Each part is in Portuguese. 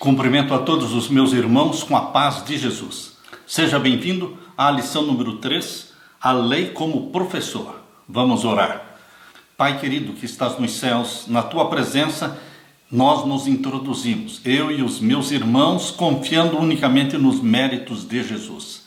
Cumprimento a todos os meus irmãos com a paz de Jesus. Seja bem-vindo à lição número 3, a lei como professor. Vamos orar. Pai querido que estás nos céus, na tua presença nós nos introduzimos, eu e os meus irmãos, confiando unicamente nos méritos de Jesus.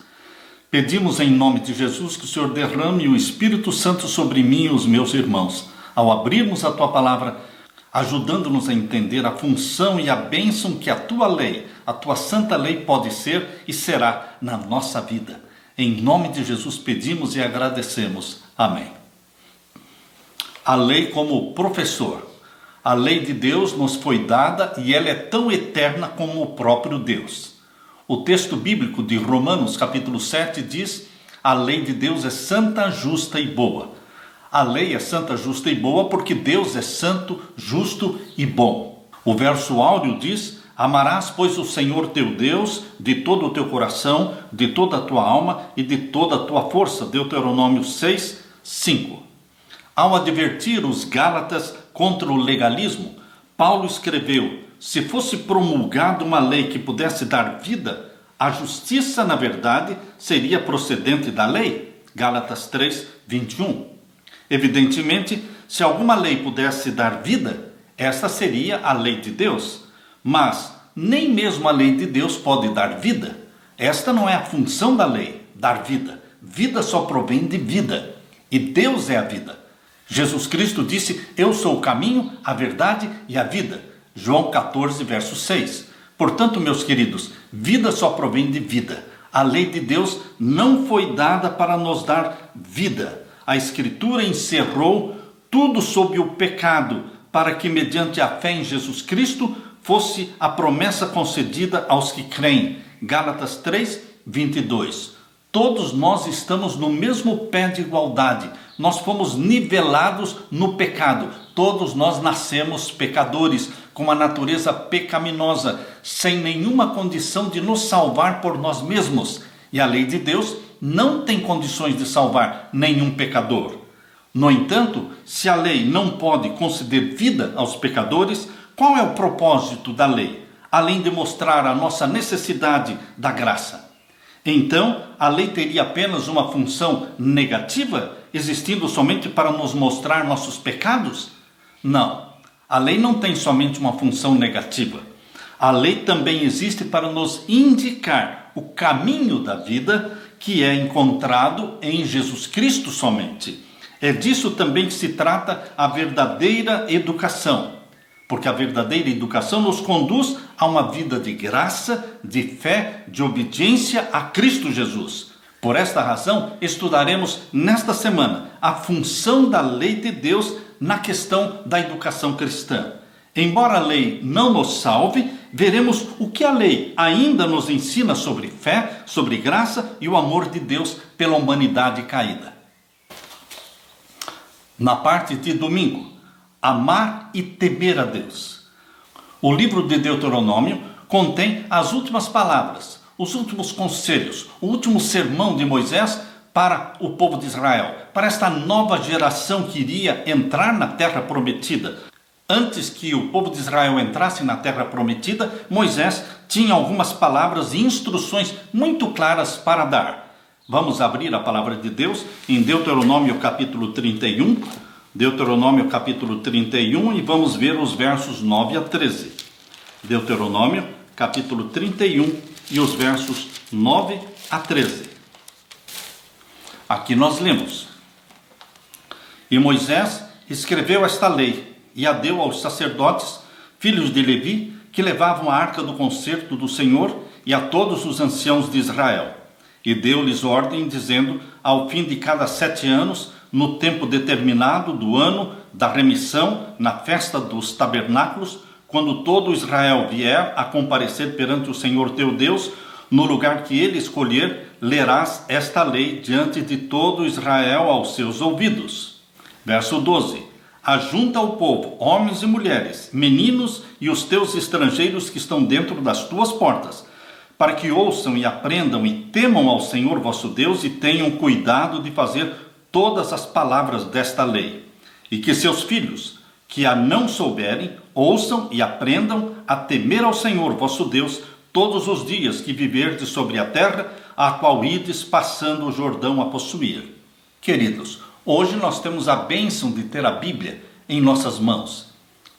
Pedimos em nome de Jesus que o Senhor derrame o Espírito Santo sobre mim e os meus irmãos, ao abrirmos a tua palavra, ajudando-nos a entender a função e a bênção que a tua lei, a tua santa lei pode ser e será na nossa vida. Em nome de Jesus pedimos e agradecemos. Amém. A lei como professor. A lei de Deus nos foi dada e ela é tão eterna como o próprio Deus. O texto bíblico de Romanos capítulo 7 diz: a lei de Deus é santa, justa e boa. A lei é santa, justa e boa porque Deus é santo, justo e bom. O verso áureo diz: amarás, pois, o Senhor teu Deus de todo o teu coração, de toda a tua alma e de toda a tua força. Deuteronômio 6, 5. Ao advertir os Gálatas contra o legalismo, Paulo escreveu: se fosse promulgada uma lei que pudesse dar vida, a justiça, na verdade, seria procedente da lei. Gálatas 3, 21. Evidentemente, se alguma lei pudesse dar vida, esta seria a lei de Deus. Mas nem mesmo a lei de Deus pode dar vida. Esta não é a função da lei, dar vida. Vida só provém de vida. E Deus é a vida. Jesus Cristo disse: eu sou o caminho, a verdade e a vida. João 14, verso 6. Portanto, meus queridos, vida só provém de vida. A lei de Deus não foi dada para nos dar vida. A Escritura encerrou tudo sob o pecado, para que mediante a fé em Jesus Cristo fosse a promessa concedida aos que creem. Gálatas 3, 22. Todos nós estamos no mesmo pé de igualdade. Nós fomos nivelados no pecado. Todos nós nascemos pecadores, com a natureza pecaminosa, sem nenhuma condição de nos salvar por nós mesmos. E a lei de Deus não tem condições de salvar nenhum pecador. No entanto, se a lei não pode conceder vida aos pecadores, qual é o propósito da lei, além de mostrar a nossa necessidade da graça? Então, a lei teria apenas uma função negativa, existindo somente para nos mostrar nossos pecados? Não, a lei não tem somente uma função negativa. A lei também existe para nos indicar o caminho da vida, que é encontrado em Jesus Cristo somente. É disso também que se trata a verdadeira educação, porque a verdadeira educação nos conduz a uma vida de graça, de fé, de obediência a Cristo Jesus. Por esta razão, estudaremos nesta semana a função da lei de Deus na questão da educação cristã. Embora a lei não nos salve, veremos o que a lei ainda nos ensina sobre fé, sobre graça e o amor de Deus pela humanidade caída. Na parte de domingo, amar e temer a Deus. O livro de Deuteronômio contém as últimas palavras, os últimos conselhos, o último sermão de Moisés para o povo de Israel, para esta nova geração que iria entrar na terra prometida. Antes que o povo de Israel entrasse na terra prometida, Moisés tinha algumas palavras e instruções muito claras para dar. Vamos abrir a palavra de Deus em Deuteronômio capítulo 31. Deuteronômio capítulo 31 e vamos ver os versos 9 a 13. Deuteronômio capítulo 31 e os versos 9 a 13. Aqui nós lemos: e Moisés escreveu esta lei e a deu aos sacerdotes, filhos de Levi, que levavam a arca do concerto do Senhor, e a todos os anciãos de Israel. E deu-lhes ordem, dizendo: ao fim de cada 7 anos, no tempo determinado do ano da remissão, na festa dos tabernáculos, quando todo Israel vier a comparecer perante o Senhor teu Deus, no lugar que ele escolher, lerás esta lei diante de todo Israel aos seus ouvidos. Verso 12. Ajunta o povo, homens e mulheres, meninos e os teus estrangeiros que estão dentro das tuas portas, para que ouçam e aprendam e temam ao Senhor vosso Deus e tenham cuidado de fazer todas as palavras desta lei. E que seus filhos, que a não souberem, ouçam e aprendam a temer ao Senhor vosso Deus todos os dias que viverdes sobre a terra, a qual ides passando o Jordão a possuir. Queridos, hoje nós temos a bênção de ter a Bíblia em nossas mãos.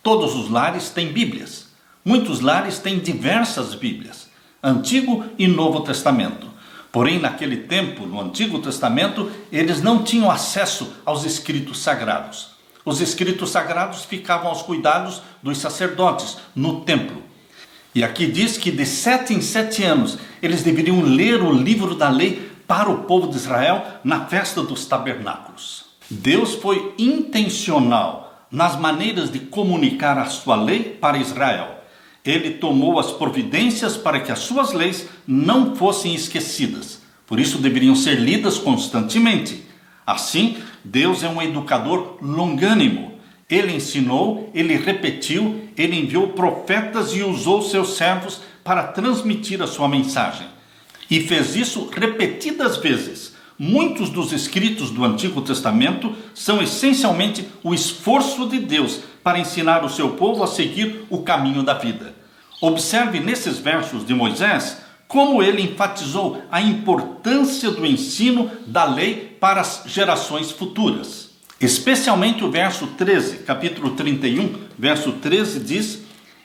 Todos os lares têm Bíblias. Muitos lares têm diversas Bíblias, Antigo e Novo Testamento. Porém, naquele tempo, no Antigo Testamento, eles não tinham acesso aos escritos sagrados. Os escritos sagrados ficavam aos cuidados dos sacerdotes no templo. E aqui diz que de 7 em 7 anos eles deveriam ler o livro da lei para o povo de Israel na festa dos tabernáculos. Deus foi intencional nas maneiras de comunicar a sua lei para Israel. Ele tomou as providências para que as suas leis não fossem esquecidas. Por isso deveriam ser lidas constantemente. Assim, Deus é um educador longânimo. Ele ensinou, ele repetiu, ele enviou profetas e usou seus servos para transmitir a sua mensagem. E fez isso repetidas vezes. Muitos dos escritos do Antigo Testamento são essencialmente o esforço de Deus para ensinar o seu povo a seguir o caminho da vida. Observe nesses versos de Moisés como ele enfatizou a importância do ensino da lei para as gerações futuras. Especialmente o verso 13, capítulo 31, verso 13 diz: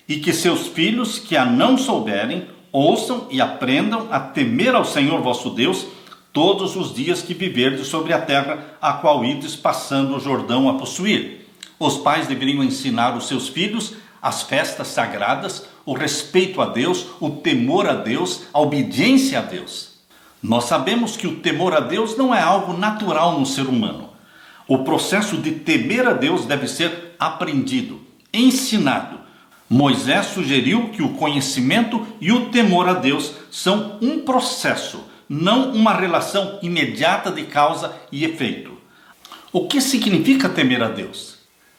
"E que seus filhos que a não souberem, ouçam e aprendam a temer ao Senhor vosso Deus todos os dias que viverdes sobre a terra, a qual ides passando o Jordão a possuir." Os pais deveriam ensinar os seus filhos as festas sagradas, o respeito a Deus, o temor a Deus, a obediência a Deus. Nós sabemos que o temor a Deus não é algo natural no ser humano. O processo de temer a Deus deve ser aprendido, ensinado. Moisés sugeriu que o conhecimento e o temor a Deus são um processo, não uma relação imediata de causa e efeito. O que significa temer a Deus?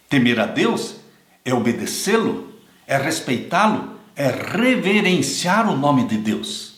Temer a Deus é obedecê-lo, é respeitá-lo, é reverenciar o nome de Deus.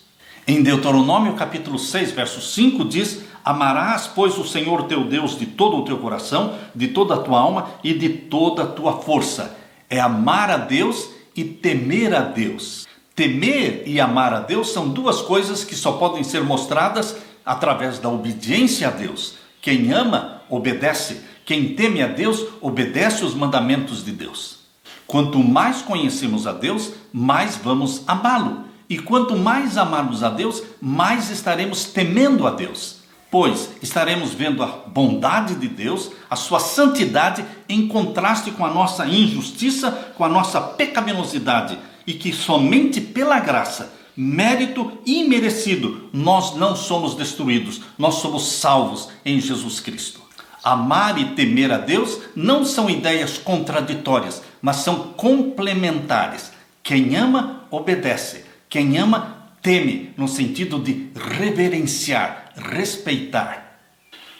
Em Deuteronômio capítulo 6, verso 5 diz: "Amarás, pois, o Senhor teu Deus de todo o teu coração, de toda a tua alma e de toda a tua força." É amar a Deus e temer a Deus. Temer e amar a Deus são duas coisas que só podem ser mostradas através da obediência a Deus. Quem ama, obedece. Quem teme a Deus, obedece os mandamentos de Deus. Quanto mais conhecemos a Deus, mais vamos amá-lo. E quanto mais amarmos a Deus, mais estaremos temendo a Deus. Pois estaremos vendo a bondade de Deus, a sua santidade, em contraste com a nossa injustiça, com a nossa pecaminosidade. E que somente pela graça, mérito imerecido, nós não somos destruídos, nós somos salvos em Jesus Cristo. Amar e temer a Deus não são ideias contraditórias, mas são complementares. Quem ama, obedece. Quem ama, teme, no sentido de reverenciar, respeitar.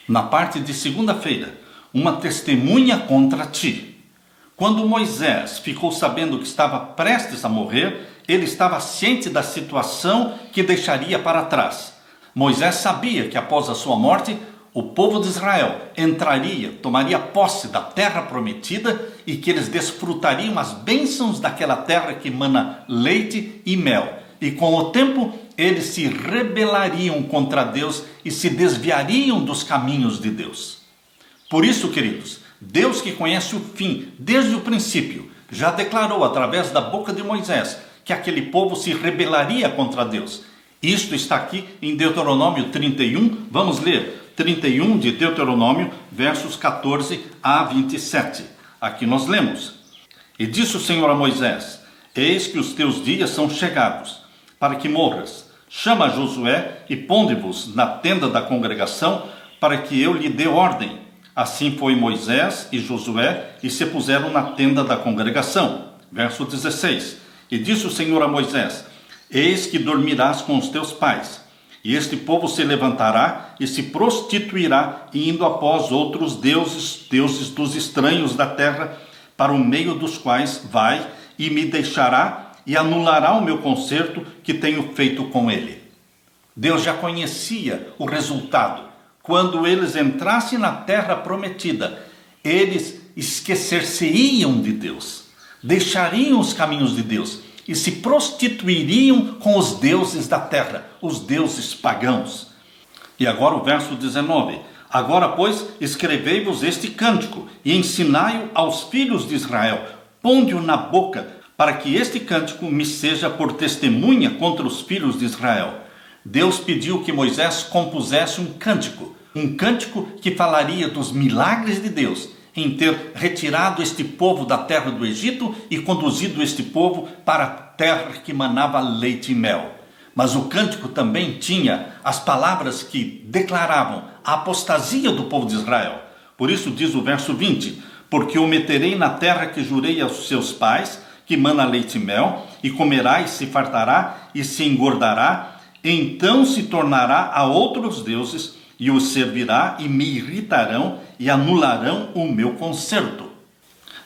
Na parte de segunda-feira, uma testemunha contra ti. Quando Moisés ficou sabendo que estava prestes a morrer, ele estava ciente da situação que deixaria para trás. Moisés sabia que após a sua morte, o povo de Israel entraria, tomaria posse da terra prometida e que eles desfrutariam as bênçãos daquela terra que emana leite e mel. E com o tempo, eles se rebelariam contra Deus e se desviariam dos caminhos de Deus. Por isso, queridos, Deus, que conhece o fim desde o princípio, já declarou através da boca de Moisés que aquele povo se rebelaria contra Deus. Isto está aqui em Deuteronômio 31, vamos ler 31 de Deuteronômio, versos 14 a 27. Aqui nós lemos: "E disse o Senhor a Moisés: Eis que os teus dias são chegados, para que morras. Chama Josué e ponde-vos na tenda da congregação, para que eu lhe dê ordem. Assim foi Moisés e Josué, e se puseram na tenda da congregação." Verso 16: "E disse o Senhor a Moisés: Eis que dormirás com os teus pais, e este povo se levantará e se prostituirá, indo após outros deuses, deuses dos estranhos da terra, para o meio dos quais vai, e me deixará e anulará o meu concerto que tenho feito com ele." Deus já conhecia o resultado. Quando eles entrassem na terra prometida, eles esquecer-se-iam de Deus, deixariam os caminhos de Deus e se prostituiriam com os deuses da terra, os deuses pagãos. E agora o verso 19. Agora, pois, escrevei-vos este cântico e ensinai-o aos filhos de Israel. Ponde-o na boca, para que este cântico me seja por testemunha contra os filhos de Israel. Deus pediu que Moisés compusesse um cântico que falaria dos milagres de Deus em ter retirado este povo da terra do Egito e conduzido este povo para a terra que manava leite e mel. Mas o cântico também tinha as palavras que declaravam a apostasia do povo de Israel. Por isso diz o verso 20, porque o meterei na terra que jurei aos seus pais, que mana leite e mel, e comerá e se fartará e se engordará, então se tornará a outros deuses e os servirá e me irritarão e anularão o meu conserto.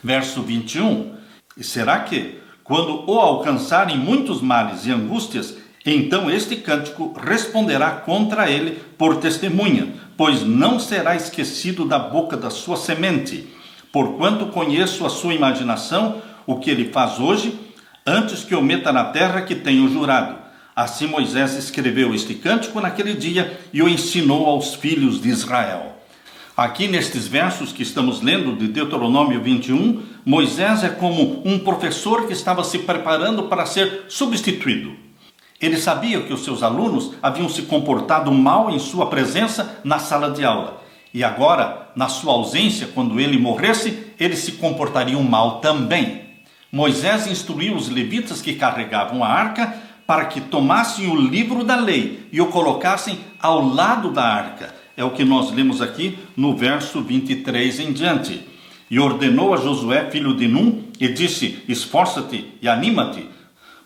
Verso 21, e será que, quando o alcançarem muitos males e angústias, então este cântico responderá contra ele por testemunha, pois não será esquecido da boca da sua semente, porquanto conheço a sua imaginação, o que ele faz hoje, antes que o meta na terra que tenho jurado. Assim Moisés escreveu este cântico naquele dia e o ensinou aos filhos de Israel. Aqui nestes versos que estamos lendo de Deuteronômio 21, Moisés é como um professor que estava se preparando para ser substituído. Ele sabia que os seus alunos haviam se comportado mal em sua presença na sala de aula. E agora, na sua ausência, quando ele morresse, eles se comportariam mal também. Moisés instruiu os levitas que carregavam a arca para que tomassem o livro da lei e o colocassem ao lado da arca. É o que nós lemos aqui no verso 23 em diante. E ordenou a Josué, filho de Num, e disse, esforça-te e anima-te,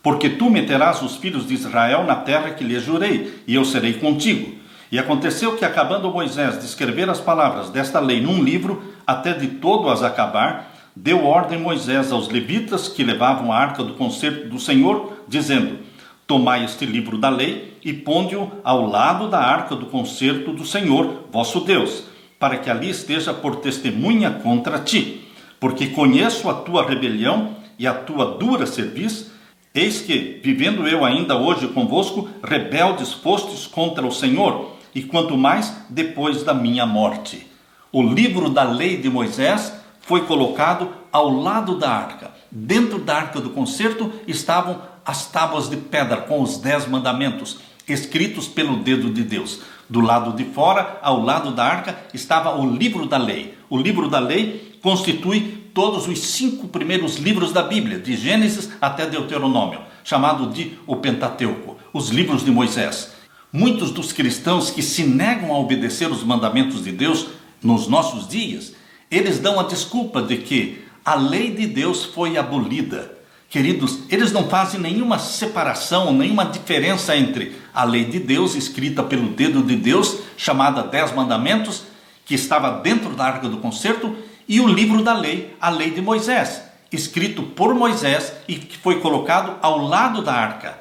porque tu meterás os filhos de Israel na terra que lhes jurei, e eu serei contigo. E aconteceu que, acabando Moisés de escrever as palavras desta lei num livro, até de todo as acabar, deu ordem Moisés aos levitas que levavam a arca do concerto do Senhor, dizendo, tomai este livro da lei e ponde-o ao lado da arca do concerto do Senhor, vosso Deus, para que ali esteja por testemunha contra ti. Porque conheço a tua rebelião e a tua dura cerviz. Eis que, vivendo eu ainda hoje convosco, rebeldes fostes contra o Senhor, e quanto mais depois da minha morte. O livro da lei de Moisés foi colocado ao lado da arca. Dentro da arca do concerto estavam as tábuas de pedra com os 10 mandamentos, escritos pelo dedo de Deus. Do lado de fora, ao lado da arca, estava o livro da lei. O livro da lei constitui todos os 5 primeiros livros da Bíblia, de Gênesis até Deuteronômio, chamado de o Pentateuco, os livros de Moisés. Muitos dos cristãos que se negam a obedecer os mandamentos de Deus nos nossos dias, eles dão a desculpa de que a lei de Deus foi abolida. Queridos, eles não fazem nenhuma separação, nenhuma diferença entre a lei de Deus, escrita pelo dedo de Deus, chamada 10 Mandamentos, que estava dentro da Arca do Concerto, e o livro da lei, a lei de Moisés, escrito por Moisés e que foi colocado ao lado da arca.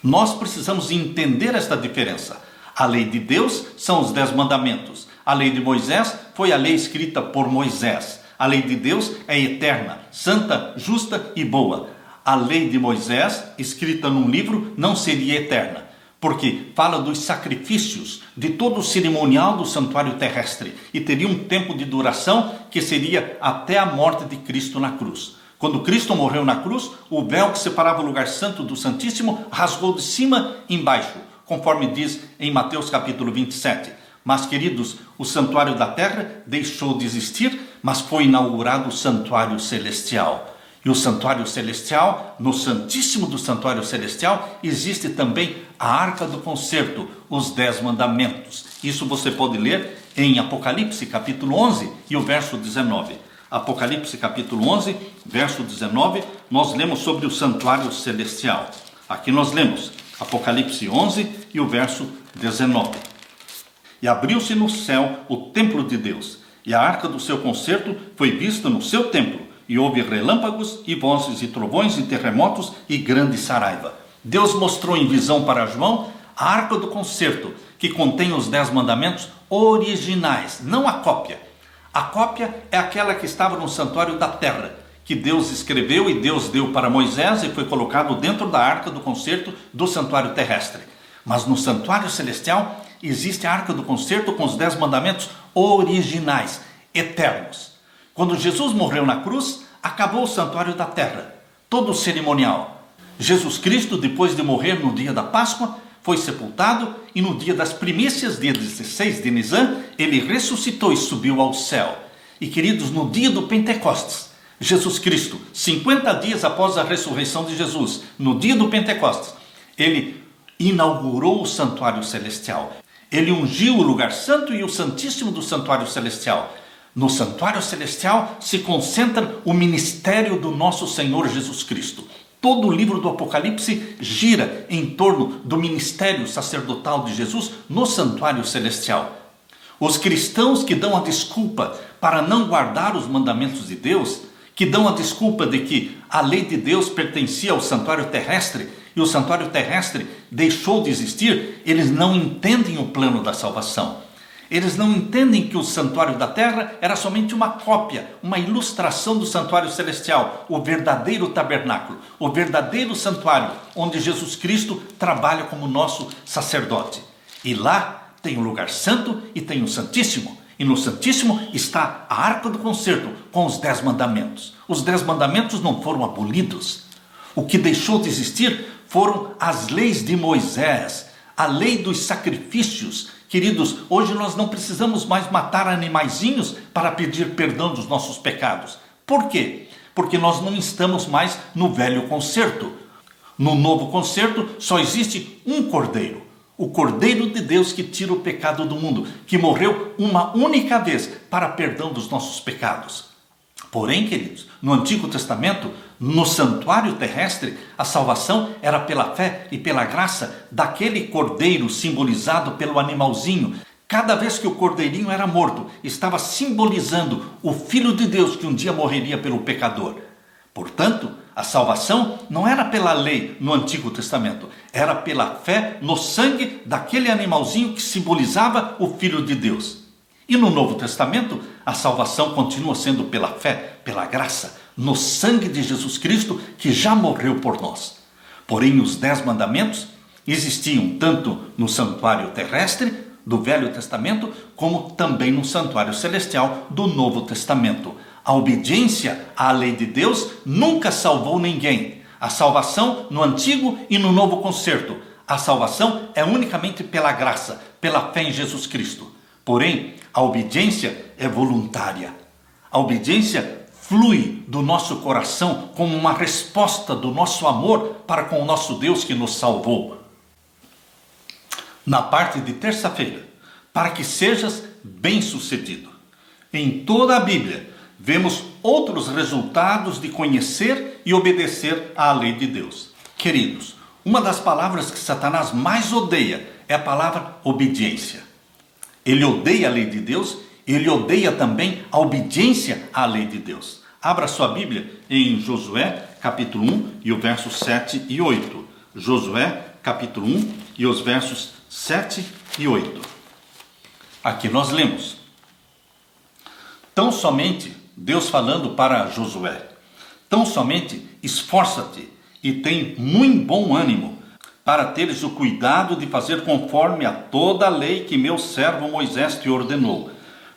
Nós precisamos entender esta diferença. A lei de Deus são os 10 mandamentos. A lei de Moisés foi a lei escrita por Moisés. A lei de Deus é eterna, santa, justa e boa. A lei de Moisés, escrita num livro, não seria eterna, porque fala dos sacrifícios, de todo o cerimonial do santuário terrestre, e teria um tempo de duração que seria até a morte de Cristo na cruz. Quando Cristo morreu na cruz, o véu que separava o lugar santo do Santíssimo rasgou de cima embaixo, conforme diz em Mateus capítulo 27. Mas, queridos, o santuário da terra deixou de existir, mas foi inaugurado o santuário celestial. E o santuário celestial, no Santíssimo do santuário celestial, existe também a Arca do Concerto, os 10 mandamentos. Isso você pode ler em Apocalipse capítulo 11 e o verso 19. Apocalipse capítulo 11, verso 19, nós lemos sobre o santuário celestial. Aqui nós lemos Apocalipse 11 e o verso 19. E abriu-se no céu o templo de Deus, e a arca do seu concerto foi vista no seu templo, e houve relâmpagos e vozes e trovões e terremotos e grande saraiva. Deus mostrou em visão para João a arca do concerto, que contém os 10 mandamentos originais, não a cópia. A cópia é aquela que estava no santuário da terra, que Deus escreveu e Deus deu para Moisés e foi colocado dentro da arca do concerto do santuário terrestre. Mas no santuário celestial existe a arca do concerto com os 10 mandamentos originais, eternos. Quando Jesus morreu na cruz, acabou o santuário da terra, todo o cerimonial. Jesus Cristo, depois de morrer no dia da Páscoa, foi sepultado e no dia das primícias, dia 16 de Nisan, ele ressuscitou e subiu ao céu. E queridos, no dia do Pentecostes, Jesus Cristo, 50 dias após a ressurreição de Jesus, no dia do Pentecostes, ele inaugurou o santuário celestial. Ele ungiu o lugar santo e o santíssimo do santuário celestial. No santuário celestial se concentra o ministério do nosso Senhor Jesus Cristo. Todo o livro do Apocalipse gira em torno do ministério sacerdotal de Jesus no santuário celestial. Os cristãos que dão a desculpa para não guardar os mandamentos de Deus, que dão a desculpa de que a lei de Deus pertencia ao santuário terrestre e o santuário terrestre deixou de existir, eles não entendem o plano da salvação. Eles não entendem que o santuário da terra era somente uma cópia, uma ilustração do santuário celestial, o verdadeiro tabernáculo, o verdadeiro santuário, onde Jesus Cristo trabalha como nosso sacerdote. E lá tem o lugar santo e tem o santíssimo. E no santíssimo está a arca do concerto com os 10 mandamentos. Os 10 mandamentos não foram abolidos. O que deixou de existir foram as leis de Moisés, a lei dos sacrifícios. Queridos, hoje nós não precisamos mais matar animaizinhos para pedir perdão dos nossos pecados. Por quê? Porque nós não estamos mais no velho concerto. No novo concerto só existe um cordeiro. O Cordeiro de Deus que tira o pecado do mundo, que morreu uma única vez para perdão dos nossos pecados. Porém, queridos, no Antigo Testamento, no santuário terrestre, a salvação era pela fé e pela graça daquele cordeiro simbolizado pelo animalzinho. Cada vez que o cordeirinho era morto, estava simbolizando o Filho de Deus que um dia morreria pelo pecador. Portanto, a salvação não era pela lei no Antigo Testamento, era pela fé no sangue daquele animalzinho que simbolizava o Filho de Deus. E no Novo Testamento, a salvação continua sendo pela fé, pela graça, no sangue de Jesus Cristo que já morreu por nós. Porém, os 10 mandamentos existiam tanto no santuário terrestre do Velho Testamento, como também no santuário celestial do Novo Testamento. A obediência à lei de Deus nunca salvou ninguém. A salvação no Antigo e no Novo Concerto. A salvação é unicamente pela graça, pela fé em Jesus Cristo. Porém, a obediência é voluntária. A obediência flui do nosso coração como uma resposta do nosso amor para com o nosso Deus que nos salvou. Na parte de terça-feira, para que sejas bem-sucedido. Em toda a Bíblia, vemos outros resultados de conhecer e obedecer à lei de Deus. Queridos, uma das palavras que Satanás mais odeia é a palavra obediência. Ele odeia a lei de Deus, ele odeia também a obediência à lei de Deus. Abra sua Bíblia em Josué, capítulo 1, e o versos 7 e 8. Josué, capítulo 1, e os versos 7 e 8. Aqui nós lemos: tão somente, Deus falando para Josué, tão somente esforça-te e tem muito bom ânimo, para teres o cuidado de fazer conforme a toda a lei que meu servo Moisés te ordenou.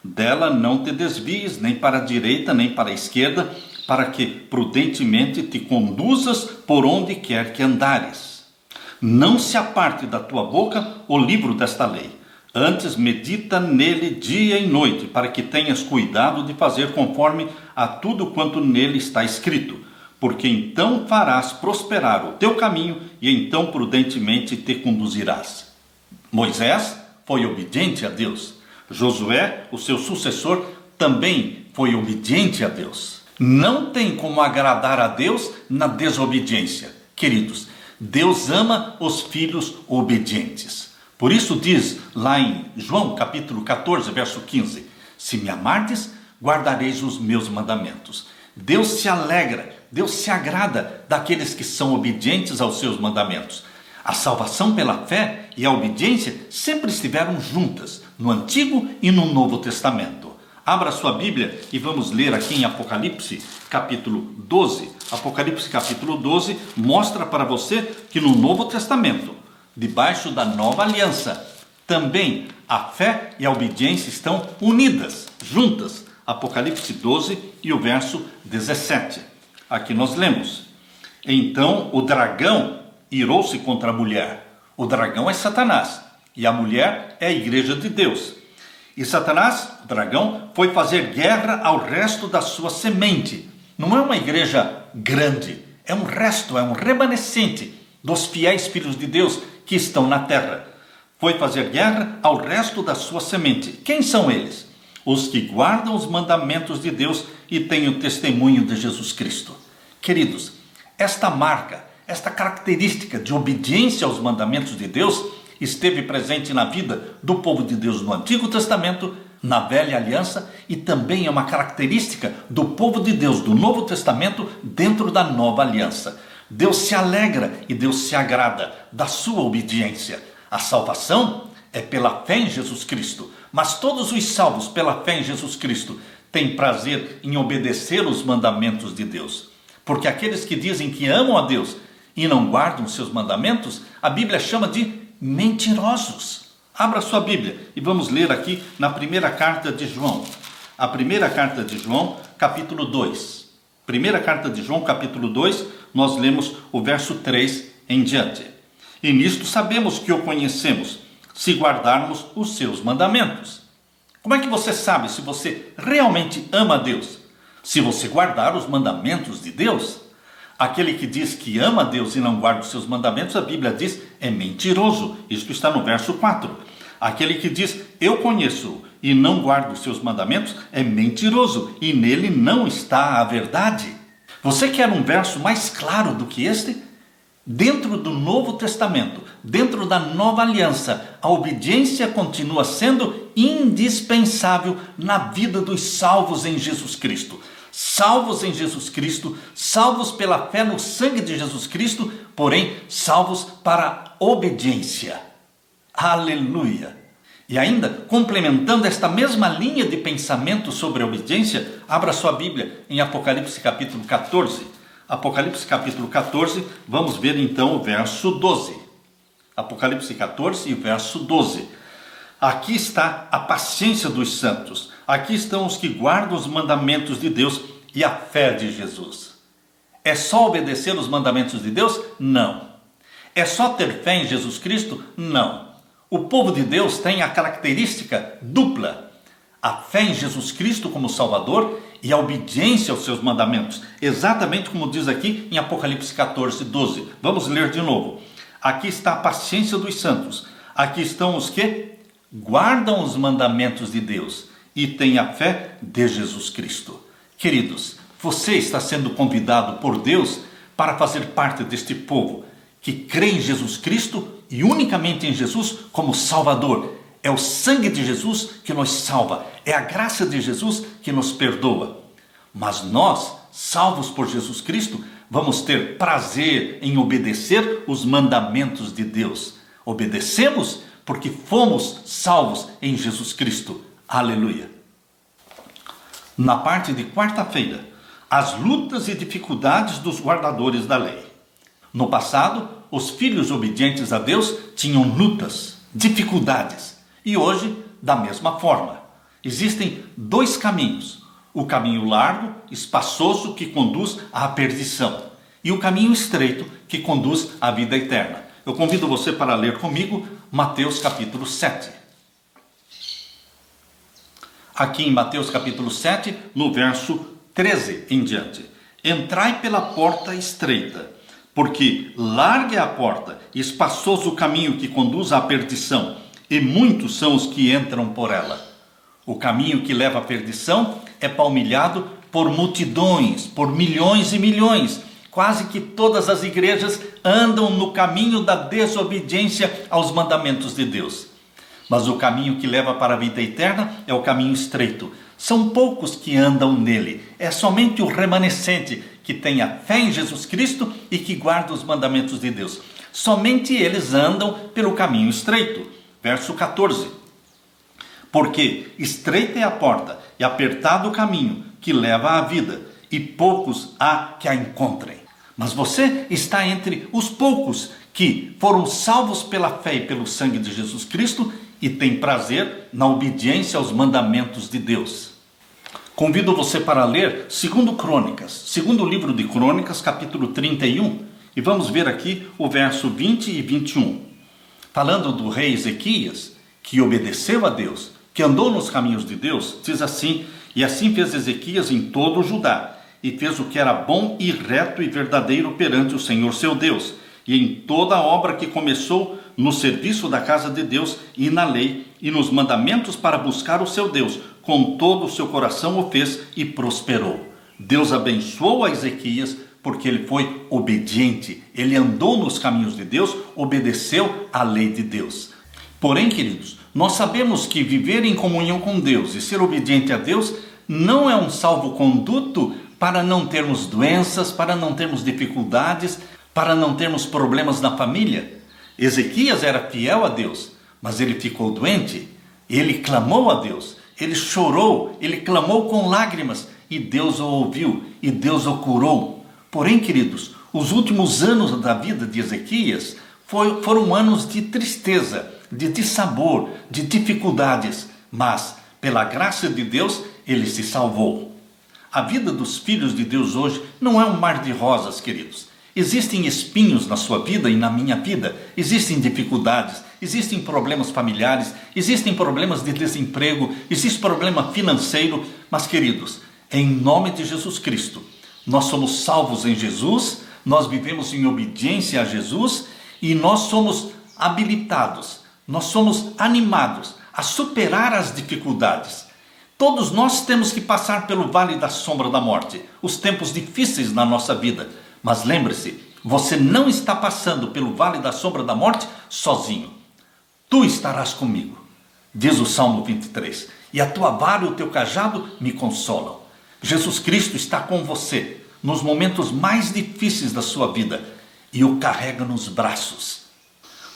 Dela não te desvies nem para a direita nem para a esquerda, para que prudentemente te conduzas por onde quer que andares. Não se aparte da tua boca o livro desta lei. Antes medita nele dia e noite, para que tenhas cuidado de fazer conforme a tudo quanto nele está escrito. Porque então farás prosperar o teu caminho e então prudentemente te conduzirás. Moisés foi obediente a Deus. Josué, o seu sucessor, também foi obediente a Deus. Não tem como agradar a Deus na desobediência. Queridos, Deus ama os filhos obedientes. Por isso diz lá em João capítulo 14, verso 15: se me amardes, guardareis os meus mandamentos. Deus se alegra, Deus se agrada daqueles que são obedientes aos seus mandamentos. A salvação pela fé e a obediência sempre estiveram juntas, no Antigo e no Novo Testamento. Abra sua Bíblia e vamos ler aqui em Apocalipse capítulo 12. Apocalipse capítulo 12 mostra para você que no Novo Testamento, debaixo da nova aliança, também a fé e a obediência estão unidas, juntas. Apocalipse 12 e o verso 17. Aqui nós lemos: então o dragão irou-se contra a mulher. O dragão é Satanás e a mulher é a igreja de Deus. E Satanás, o dragão, foi fazer guerra ao resto da sua semente. Não é uma igreja grande, é um resto, é um remanescente dos fiéis filhos de Deus que estão na terra. Foi fazer guerra ao resto da sua semente. Quem são eles? Os que guardam os mandamentos de Deus e têm o testemunho de Jesus Cristo. Queridos, esta marca, esta característica de obediência aos mandamentos de Deus esteve presente na vida do povo de Deus no Antigo Testamento, na Velha Aliança, e também é uma característica do povo de Deus do Novo Testamento dentro da Nova Aliança. Deus se alegra e Deus se agrada da sua obediência. A salvação é pela fé em Jesus Cristo, mas todos os salvos pela fé em Jesus Cristo têm prazer em obedecer os mandamentos de Deus. Porque aqueles que dizem que amam a Deus e não guardam seus mandamentos, a Bíblia chama de mentirosos. Abra sua Bíblia e vamos ler aqui na primeira carta de João. A primeira carta de João, capítulo 2. Primeira carta de João, capítulo 2, nós lemos o verso 3 em diante. E nisto sabemos que o conhecemos, se guardarmos os seus mandamentos. Como é que você sabe se você realmente ama a Deus? Se você guardar os mandamentos de Deus. Aquele que diz que ama a Deus e não guarda os seus mandamentos, a Bíblia diz, é mentiroso. Isto está no verso 4. Aquele que diz, eu conheço e não guarda os seus mandamentos, é mentiroso e nele não está a verdade. Você quer um verso mais claro do que este? Dentro do Novo Testamento, dentro da Nova Aliança, a obediência continua sendo indispensável na vida dos salvos em Jesus Cristo. Salvos em Jesus Cristo, salvos pela fé no sangue de Jesus Cristo, porém salvos para obediência. Aleluia! E ainda, complementando esta mesma linha de pensamento sobre a obediência, abra sua Bíblia em Apocalipse capítulo 14. Apocalipse capítulo 14, vamos ver então o verso 12. Apocalipse 14 e o verso 12. Aqui está a paciência dos santos. Aqui estão os que guardam os mandamentos de Deus e a fé de Jesus. É só obedecer os mandamentos de Deus? Não. É só ter fé em Jesus Cristo? Não. O povo de Deus tem a característica dupla: a fé em Jesus Cristo como Salvador e a obediência aos seus mandamentos. Exatamente como diz aqui em Apocalipse 14, 12. Vamos ler de novo. Aqui está a paciência dos santos. Aqui estão os que guardam os mandamentos de Deus e têm a fé de Jesus Cristo. Queridos, você está sendo convidado por Deus para fazer parte deste povo que crê em Jesus Cristo e unicamente em Jesus como Salvador. É o sangue de Jesus que nos salva, é a graça de Jesus que nos perdoa. Mas nós, salvos por Jesus Cristo, vamos ter prazer em obedecer os mandamentos de Deus. Obedecemos porque fomos salvos em Jesus Cristo. Aleluia! Na parte de quarta-feira, as lutas e dificuldades dos guardadores da lei. No passado, os filhos obedientes a Deus tinham lutas, dificuldades. E hoje, da mesma forma. Existem dois caminhos: o caminho largo, espaçoso, que conduz à perdição, e o caminho estreito, que conduz à vida eterna. Eu convido você para ler comigo Mateus capítulo 7. Aqui em Mateus capítulo 7, no verso 13 em diante. Entrai pela porta estreita, porque larga é a porta, e espaçoso o caminho que conduz à perdição, e muitos são os que entram por ela. O caminho que leva à perdição é palmilhado por multidões, por milhões e milhões. Quase que todas as igrejas andam no caminho da desobediência aos mandamentos de Deus. Mas o caminho que leva para a vida eterna é o caminho estreito. São poucos que andam nele. É somente o remanescente que tem a fé em Jesus Cristo e que guarda os mandamentos de Deus. Somente eles andam pelo caminho estreito. Verso 14. Porque estreita é a porta e apertado o caminho que leva à vida, e poucos há que a encontrem. Mas você está entre os poucos que foram salvos pela fé e pelo sangue de Jesus Cristo e tem prazer na obediência aos mandamentos de Deus. Convido você para ler segundo livro de Crônicas, capítulo 31, e vamos ver aqui o verso 20 e 21. Falando do rei Ezequias, que obedeceu a Deus, que andou nos caminhos de Deus, diz assim: e assim fez Ezequias em todo o Judá, e fez o que era bom e reto e verdadeiro perante o Senhor seu Deus, e em toda a obra que começou no serviço da casa de Deus e na lei e nos mandamentos para buscar o seu Deus, com todo o seu coração o fez e prosperou. Deus abençoou a Ezequias porque ele foi obediente, ele andou nos caminhos de Deus, obedeceu à lei de Deus. Porém, queridos, nós sabemos que viver em comunhão com Deus e ser obediente a Deus não é um salvo-conduto para não termos doenças, para não termos dificuldades, para não termos problemas na família. Ezequias era fiel a Deus, mas ele ficou doente, ele clamou a Deus, ele chorou, ele clamou com lágrimas, e Deus o ouviu, e Deus o curou. Porém, queridos, os últimos anos da vida de Ezequias foram anos de tristeza, de dissabor, de dificuldades, mas pela graça de Deus ele se salvou. A vida dos filhos de Deus hoje não é um mar de rosas, queridos. Existem espinhos na sua vida e na minha vida, existem dificuldades, existem problemas familiares, existem problemas de desemprego, existe problema financeiro, mas queridos, em nome de Jesus Cristo, nós somos salvos em Jesus, nós vivemos em obediência a Jesus e nós somos habilitados, nós somos animados a superar as dificuldades. Todos nós temos que passar pelo vale da sombra da morte, os tempos difíceis na nossa vida. Mas lembre-se, você não está passando pelo vale da sombra da morte sozinho. Tu estarás comigo, diz o Salmo 23. E a tua vara e o teu cajado me consolam. Jesus Cristo está com você nos momentos mais difíceis da sua vida e o carrega nos braços.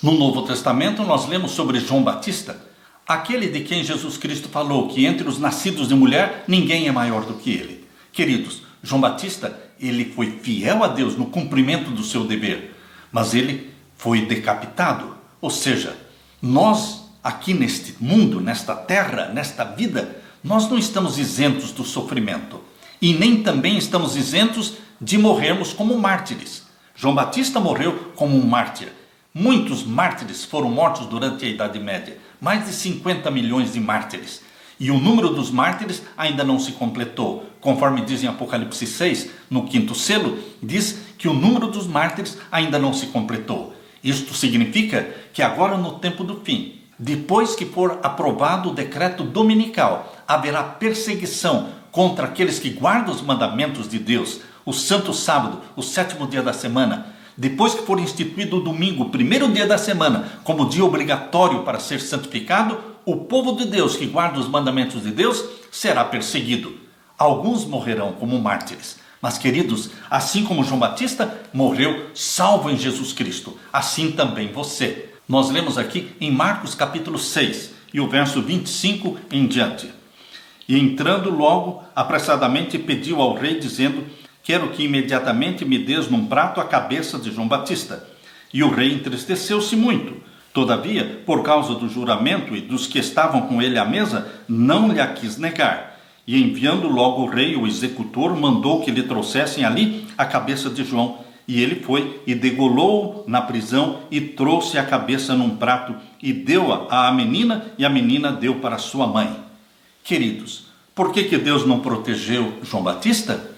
No Novo Testamento nós lemos sobre João Batista, aquele de quem Jesus Cristo falou que entre os nascidos de mulher ninguém é maior do que ele. Queridos, João Batista, ele foi fiel a Deus no cumprimento do seu dever, mas ele foi decapitado. Ou seja, nós aqui neste mundo, nesta terra, nesta vida, nós não estamos isentos do sofrimento e nem também estamos isentos de morrermos como mártires. João Batista morreu como um mártir. Muitos mártires foram mortos durante a Idade Média, mais de 50 milhões de mártires. E o número dos mártires ainda não se completou. Conforme diz em Apocalipse 6, no 5º selo, diz que o número dos mártires ainda não se completou. Isto significa que agora no tempo do fim, depois que for aprovado o decreto dominical, haverá perseguição contra aqueles que guardam os mandamentos de Deus, o santo sábado, o 7º dia da semana. Depois que for instituído o domingo, o 1º dia da semana, como dia obrigatório para ser santificado, o povo de Deus que guarda os mandamentos de Deus será perseguido. Alguns morrerão como mártires. Mas, queridos, assim como João Batista morreu salvo em Jesus Cristo, assim também você. Nós lemos aqui em Marcos capítulo 6 e o verso 25 em diante. E entrando logo, apressadamente pediu ao rei, dizendo: quero que imediatamente me des num prato a cabeça de João Batista. E o rei entristeceu-se muito. Todavia, por causa do juramento e dos que estavam com ele à mesa, não lhe a quis negar. E enviando logo o rei, o executor, mandou que lhe trouxessem ali a cabeça de João. E ele foi e degolou-o na prisão e trouxe a cabeça num prato e deu-a à menina, e a menina deu para sua mãe. Queridos, por que Deus não protegeu João Batista?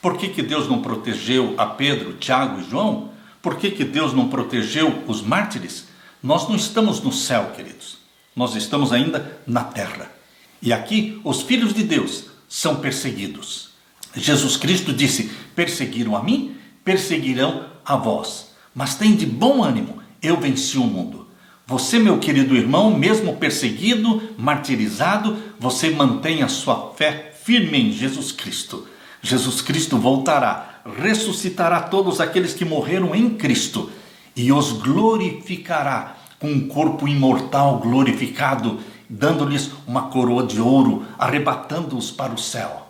Por que Deus não protegeu a Pedro, Tiago e João? Por que Deus não protegeu os mártires? Nós não estamos no céu, queridos. Nós estamos ainda na terra. E aqui os filhos de Deus são perseguidos. Jesus Cristo disse: perseguiram a mim, perseguirão a vós. Mas tem de bom ânimo, eu venci o mundo. Você, meu querido irmão, mesmo perseguido, martirizado, você mantém a sua fé firme em Jesus Cristo. Jesus Cristo voltará, ressuscitará todos aqueles que morreram em Cristo e os glorificará com um corpo imortal glorificado, dando-lhes uma coroa de ouro, arrebatando-os para o céu.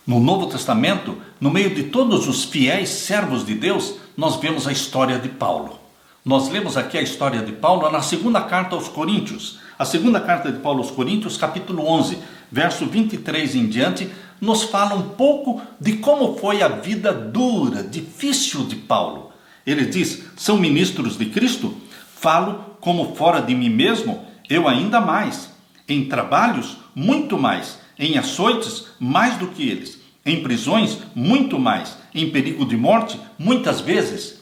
No Novo Testamento, no meio de todos os fiéis servos de Deus, nós vemos a história de Paulo. Nós lemos aqui a história de Paulo na segunda carta aos Coríntios. A segunda carta de Paulo aos Coríntios, capítulo 11, verso 23 em diante, nos fala um pouco de como foi a vida dura, difícil de Paulo. Ele diz: são ministros de Cristo? Falo como fora de mim mesmo, eu ainda mais. Em trabalhos, muito mais. Em açoites, mais do que eles. Em prisões, muito mais. Em perigo de morte, muitas vezes.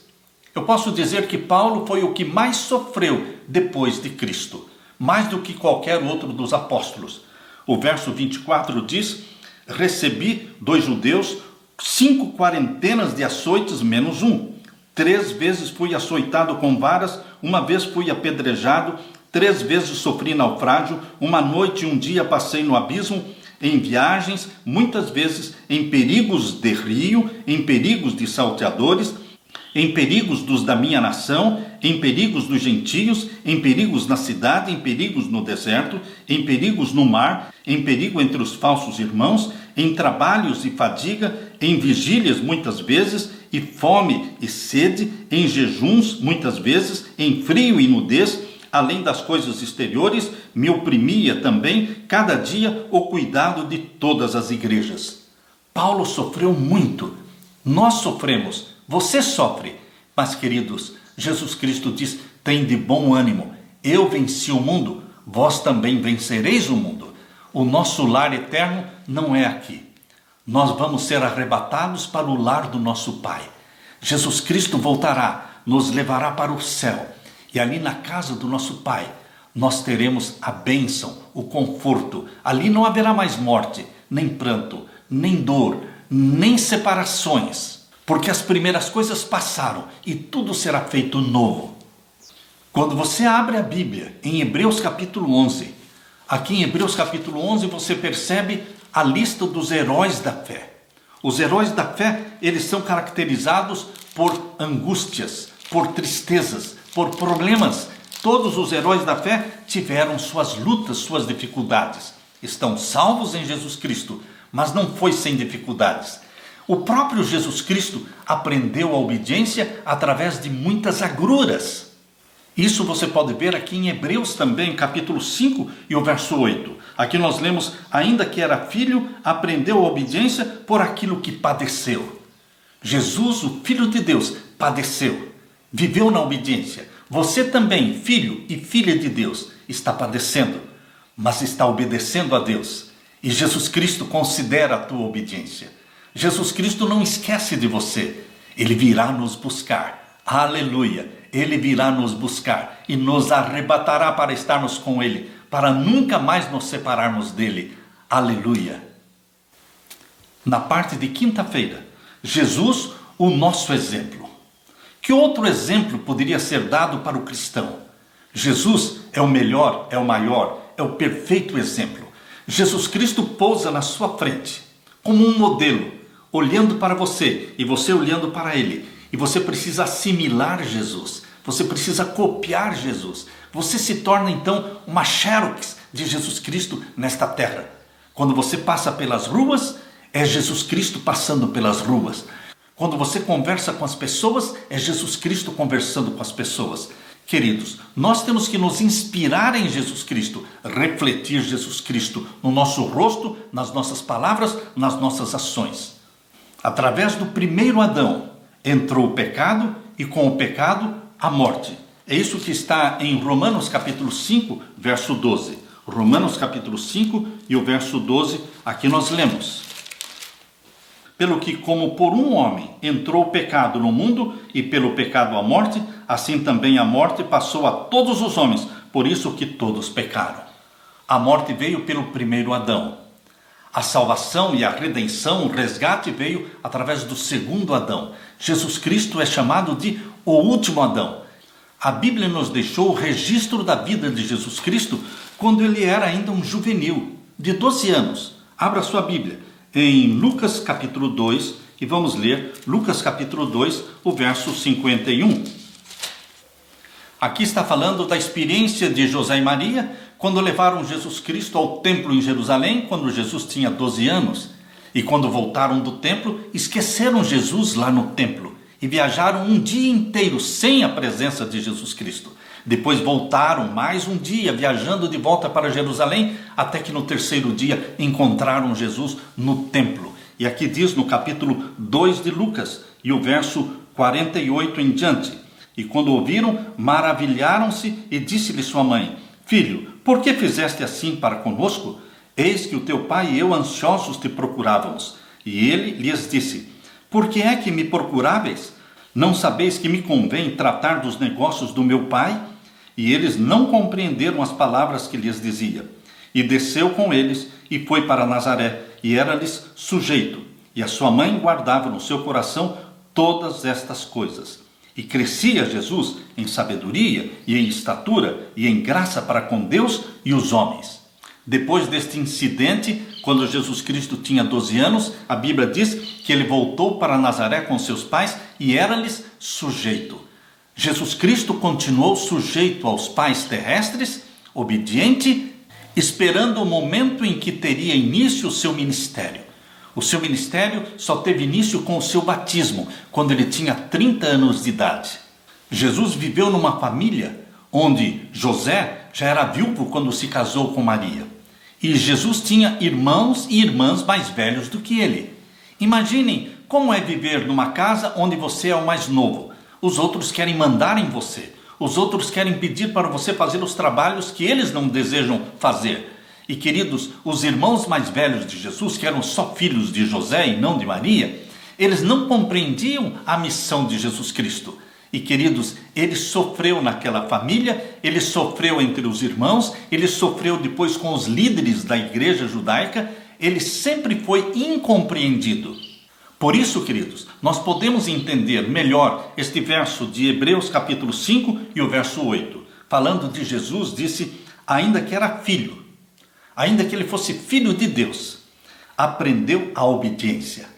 Eu posso dizer que Paulo foi o que mais sofreu depois de Cristo, mais do que qualquer outro dos apóstolos. O verso 24 diz: recebi dos judeus 5 quarentenas de açoites menos um. 3 vezes fui açoitado com varas, 1 vez fui apedrejado, 3 vezes sofri naufrágio, 1 noite e 1 dia passei no abismo, em viagens, muitas vezes em perigos de rio, em perigos de salteadores, em perigos dos da minha nação, em perigos dos gentios, em perigos na cidade, em perigos no deserto, em perigos no mar, em perigo entre os falsos irmãos, em trabalhos e fadiga, em vigílias muitas vezes, e fome e sede, em jejuns muitas vezes, em frio e nudez, além das coisas exteriores, me oprimia também cada dia o cuidado de todas as igrejas. Paulo sofreu muito, nós sofremos, você sofre, mas queridos, Jesus Cristo diz: tem de bom ânimo, eu venci o mundo, vós também vencereis o mundo. O nosso lar eterno não é aqui. Nós vamos ser arrebatados para o lar do nosso Pai. Jesus Cristo voltará, nos levará para o céu. E ali na casa do nosso Pai, nós teremos a bênção, o conforto. Ali não haverá mais morte, nem pranto, nem dor, nem separações. Porque as primeiras coisas passaram e tudo será feito novo. Quando você abre a Bíblia, em Hebreus capítulo 11, aqui em Hebreus capítulo 11 você percebe a lista dos heróis da fé. Os heróis da fé, eles são caracterizados por angústias, por tristezas, por problemas. Todos os heróis da fé tiveram suas lutas, suas dificuldades. Estão salvos em Jesus Cristo, mas não foi sem dificuldades. O próprio Jesus Cristo aprendeu a obediência através de muitas agruras. Isso você pode ver aqui em Hebreus também, capítulo 5 e o verso 8. Aqui nós lemos: ainda que era filho, aprendeu a obediência por aquilo que padeceu. Jesus, o Filho de Deus, padeceu, viveu na obediência. Você também, filho e filha de Deus, está padecendo, mas está obedecendo a Deus. E Jesus Cristo considera a tua obediência. Jesus Cristo não esquece de você. Ele virá nos buscar. Aleluia! Ele virá nos buscar e nos arrebatará para estarmos com Ele, para nunca mais nos separarmos dele. Aleluia! Na parte de quinta-feira, Jesus, o nosso exemplo. Que outro exemplo poderia ser dado para o cristão? Jesus é o melhor, é o maior, é o perfeito exemplo. Jesus Cristo pousa na sua frente, como um modelo, olhando para você e você olhando para Ele. E você precisa assimilar Jesus, você precisa copiar Jesus. Você se torna então uma xerox de Jesus Cristo nesta terra. Quando você passa pelas ruas, é Jesus Cristo passando pelas ruas. Quando você conversa com as pessoas, é Jesus Cristo conversando com as pessoas. Queridos, nós temos que nos inspirar em Jesus Cristo, refletir Jesus Cristo no nosso rosto, nas nossas palavras, nas nossas ações. Através do primeiro Adão entrou o pecado e com o pecado a morte. É isso que está em Romanos capítulo 5, verso 12. Romanos capítulo 5 e o verso 12, aqui nós lemos: pelo que como por um homem entrou o pecado no mundo e pelo pecado a morte, assim também a morte passou a todos os homens, por isso que todos pecaram. A morte veio pelo primeiro Adão. A salvação e a redenção, o resgate veio através do segundo Adão. Jesus Cristo é chamado de o último Adão. A Bíblia nos deixou o registro da vida de Jesus Cristo quando ele era ainda um juvenil, de 12 anos. Abra sua Bíblia em Lucas capítulo 2 e vamos ler Lucas capítulo 2, o verso 51. Aqui está falando da experiência de José e Maria quando levaram Jesus Cristo ao templo em Jerusalém, quando Jesus tinha 12 anos. E quando voltaram do templo, esqueceram Jesus lá no templo e viajaram um dia inteiro sem a presença de Jesus Cristo. Depois voltaram mais um dia viajando de volta para Jerusalém, até que no terceiro dia encontraram Jesus no templo. E aqui diz no capítulo 2 de Lucas, e o verso 48 em diante: e quando ouviram, maravilharam-se, e disse-lhe sua mãe: filho, por que fizeste assim para conosco? Eis que o teu pai e eu ansiosos te procurávamos. E ele lhes disse: por que é que me procuráveis? Não sabeis que me convém tratar dos negócios do meu pai? E eles não compreenderam as palavras que lhes dizia. E desceu com eles, e foi para Nazaré, e era-lhes sujeito. E a sua mãe guardava no seu coração todas estas coisas. E crescia Jesus em sabedoria, e em estatura, e em graça para com Deus e os homens. Depois deste incidente, quando Jesus Cristo tinha 12 anos, a Bíblia diz que ele voltou para Nazaré com seus pais e era-lhes sujeito. Jesus Cristo continuou sujeito aos pais terrestres, obediente, esperando o momento em que teria início o seu ministério. O seu ministério só teve início com o seu batismo, quando ele tinha 30 anos de idade. Jesus viveu numa família onde José já era viúvo quando se casou com Maria. E Jesus tinha irmãos e irmãs mais velhos do que ele. Imaginem como é viver numa casa onde você é o mais novo. Os outros querem mandar em você. Os outros querem pedir para você fazer os trabalhos que eles não desejam fazer. E queridos, os irmãos mais velhos de Jesus, que eram só filhos de José e não de Maria, eles não compreendiam a missão de Jesus Cristo. E queridos, ele sofreu naquela família, ele sofreu entre os irmãos, ele sofreu depois com os líderes da igreja judaica, ele sempre foi incompreendido. Por isso, queridos, nós podemos entender melhor este verso de Hebreus capítulo 5 e o verso 8. Falando de Jesus, disse: ainda que era filho, ainda que ele fosse filho de Deus, aprendeu a obediência.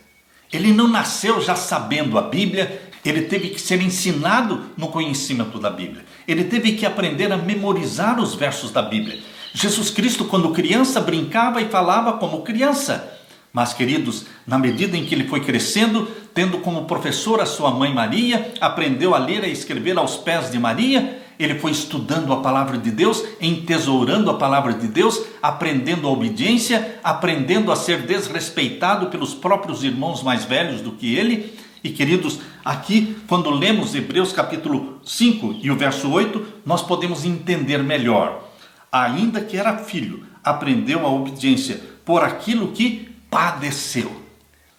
Ele não nasceu já sabendo a Bíblia, ele teve que ser ensinado no conhecimento da Bíblia. Ele teve que aprender a memorizar os versos da Bíblia. Jesus Cristo, quando criança, brincava e falava como criança. Mas, queridos, na medida em que ele foi crescendo, tendo como professora a sua mãe Maria, aprendeu a ler e a escrever aos pés de Maria, ele foi estudando a palavra de Deus, entesourando a palavra de Deus, aprendendo a obediência, aprendendo a ser desrespeitado pelos próprios irmãos mais velhos do que ele. E queridos, aqui quando lemos Hebreus capítulo 5 e o verso 8, nós podemos entender melhor. Ainda que era filho, aprendeu a obediência por aquilo que padeceu.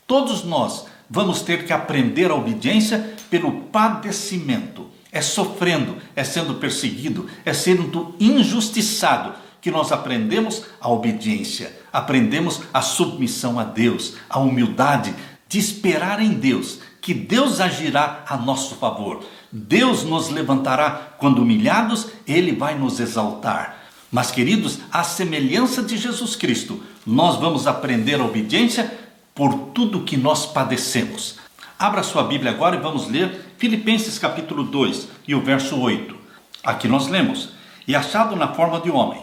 Todos nós vamos ter que aprender a obediência pelo padecimento. É sofrendo, é sendo perseguido, é sendo injustiçado que nós aprendemos a obediência, aprendemos a submissão a Deus, a humildade de esperar em Deus, que Deus agirá a nosso favor. Deus nos levantará quando humilhados, Ele vai nos exaltar. Mas, queridos, à semelhança de Jesus Cristo, nós vamos aprender a obediência por tudo que nós padecemos. Abra sua Bíblia agora e vamos ler Filipenses capítulo 2 e o verso 8. Aqui nós lemos: e achado na forma de homem.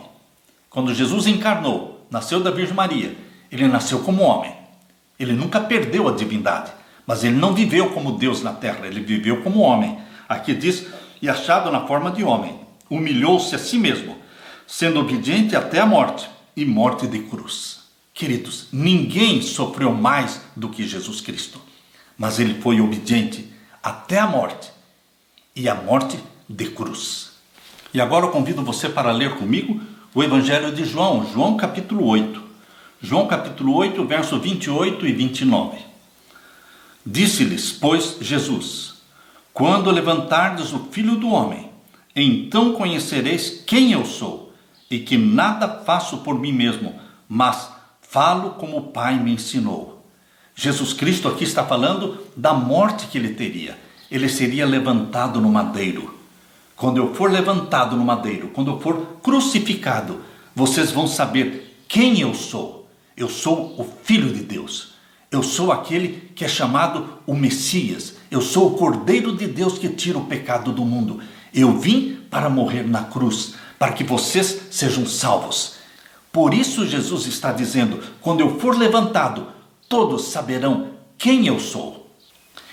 Quando Jesus encarnou, nasceu da Virgem Maria, ele nasceu como homem. Ele nunca perdeu a divindade, mas ele não viveu como Deus na terra, ele viveu como homem. Aqui diz: e achado na forma de homem, humilhou-se a si mesmo, sendo obediente até a morte, e morte de cruz. Queridos, ninguém sofreu mais do que Jesus Cristo, mas ele foi obediente até a morte, e a morte de cruz. E agora eu convido você para ler comigo o Evangelho de João, João capítulo 8. João capítulo 8, verso 28 e 29. Disse-lhes, pois, Jesus: quando levantardes o Filho do Homem, então conhecereis quem eu sou, e que nada faço por mim mesmo, mas falo como o Pai me ensinou. Jesus Cristo aqui está falando da morte que ele teria. Ele seria levantado no madeiro. Quando eu for levantado no madeiro, quando eu for crucificado, vocês vão saber quem eu sou. Eu sou o Filho de Deus. Eu sou aquele que é chamado o Messias. Eu sou o Cordeiro de Deus que tira o pecado do mundo. Eu vim para morrer na cruz, para que vocês sejam salvos. Por isso Jesus está dizendo: quando eu for levantado, todos saberão quem eu sou.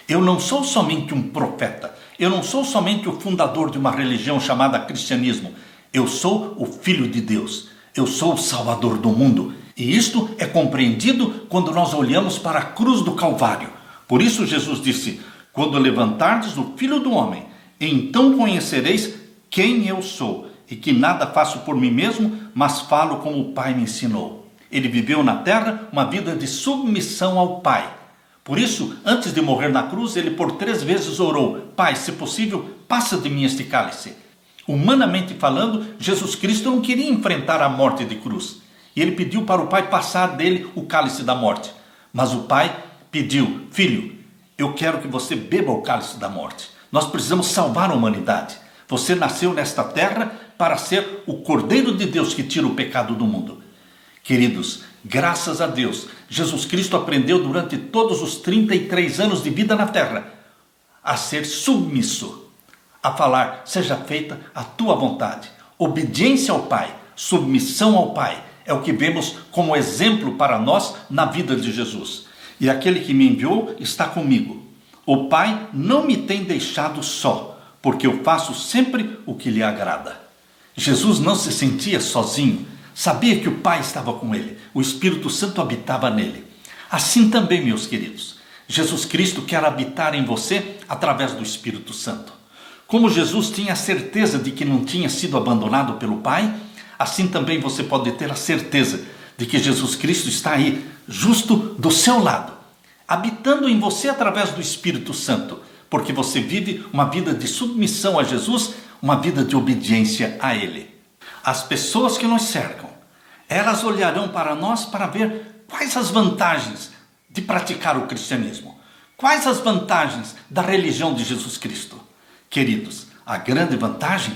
Eu não sou somente um profeta, eu não sou somente o fundador de uma religião chamada cristianismo. Eu sou o Filho de Deus, eu sou o Salvador do mundo. E isto é compreendido quando nós olhamos para a cruz do Calvário. Por isso Jesus disse: quando levantardes o Filho do Homem, então conhecereis quem eu sou, e que nada faço por mim mesmo, mas falo como o Pai me ensinou. Ele viveu na terra uma vida de submissão ao Pai. Por isso, antes de morrer na cruz, ele por 3 vezes orou: Pai, se possível, passa de mim este cálice. Humanamente falando, Jesus Cristo não queria enfrentar a morte de cruz. E ele pediu para o Pai passar dele o cálice da morte. Mas o Pai pediu: Filho, eu quero que você beba o cálice da morte. Nós precisamos salvar a humanidade. Você nasceu nesta terra para ser o Cordeiro de Deus que tira o pecado do mundo. Queridos, graças a Deus, Jesus Cristo aprendeu durante todos os 33 anos de vida na terra a ser submisso, a falar: seja feita a tua vontade. Obediência ao Pai, submissão ao Pai, é o que vemos como exemplo para nós na vida de Jesus. E aquele que me enviou está comigo. O Pai não me tem deixado só, porque eu faço sempre o que lhe agrada. Jesus não se sentia sozinho, sabia que o Pai estava com ele, o Espírito Santo habitava nele. Assim também, meus queridos, Jesus Cristo quer habitar em você através do Espírito Santo. Como Jesus tinha a certeza de que não tinha sido abandonado pelo Pai, assim também você pode ter a certeza de que Jesus Cristo está aí, justo do seu lado, habitando em você através do Espírito Santo, porque você vive uma vida de submissão a Jesus, uma vida de obediência a Ele. As pessoas que nos cercam, elas olharão para nós para ver quais as vantagens de praticar o cristianismo, quais as vantagens da religião de Jesus Cristo. Queridos, a grande vantagem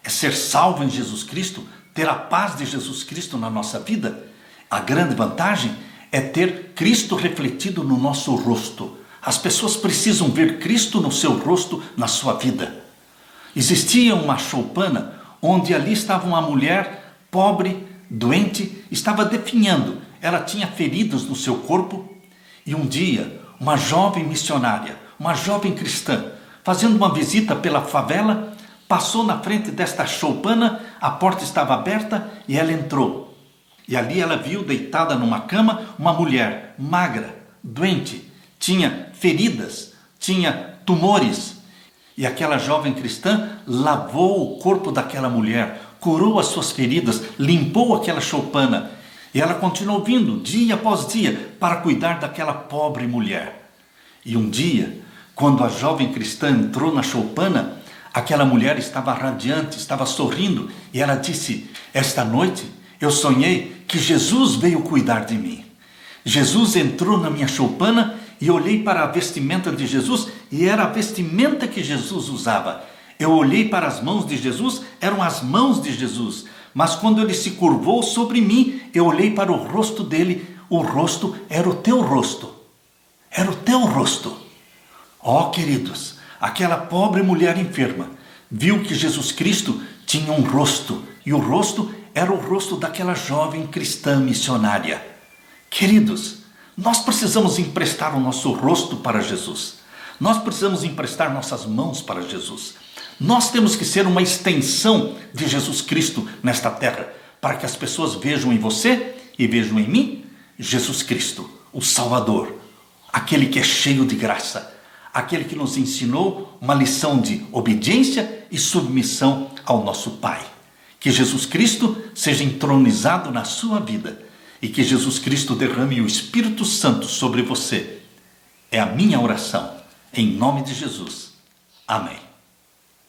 é ser salvo em Jesus Cristo, ter a paz de Jesus Cristo na nossa vida. A grande vantagem é ter Cristo refletido no nosso rosto. As pessoas precisam ver Cristo no seu rosto, na sua vida. Existia uma choupana onde ali estava uma mulher pobre, doente, estava definhando. Ela tinha feridas no seu corpo. E um dia, uma jovem missionária, uma jovem cristã, fazendo uma visita pela favela, passou na frente desta choupana, a porta estava aberta e ela entrou. E ali ela viu, deitada numa cama, uma mulher magra, doente, tinha feridas, tinha tumores. E aquela jovem cristã lavou o corpo daquela mulher, curou as suas feridas, limpou aquela choupana. E ela continuou vindo, dia após dia, para cuidar daquela pobre mulher. E um dia, quando a jovem cristã entrou na choupana, aquela mulher estava radiante, estava sorrindo, e ela disse: esta noite eu sonhei que Jesus veio cuidar de mim. Jesus entrou na minha choupana e olhei para a vestimenta de Jesus, e era a vestimenta que Jesus usava. Eu olhei para as mãos de Jesus, eram as mãos de Jesus. Mas quando ele se curvou sobre mim, eu olhei para o rosto dele, o rosto era o teu rosto. Era o teu rosto. Ó, queridos, aquela pobre mulher enferma viu que Jesus Cristo tinha um rosto, e o rosto era o rosto daquela jovem cristã missionária. Queridos, nós precisamos emprestar o nosso rosto para Jesus. Nós precisamos emprestar nossas mãos para Jesus. Nós temos que ser uma extensão de Jesus Cristo nesta terra, para que as pessoas vejam em você e vejam em mim Jesus Cristo, o Salvador, aquele que é cheio de graça, aquele que nos ensinou uma lição de obediência e submissão ao nosso Pai. Que Jesus Cristo seja entronizado na sua vida e que Jesus Cristo derrame o Espírito Santo sobre você. É a minha oração, em nome de Jesus. Amém.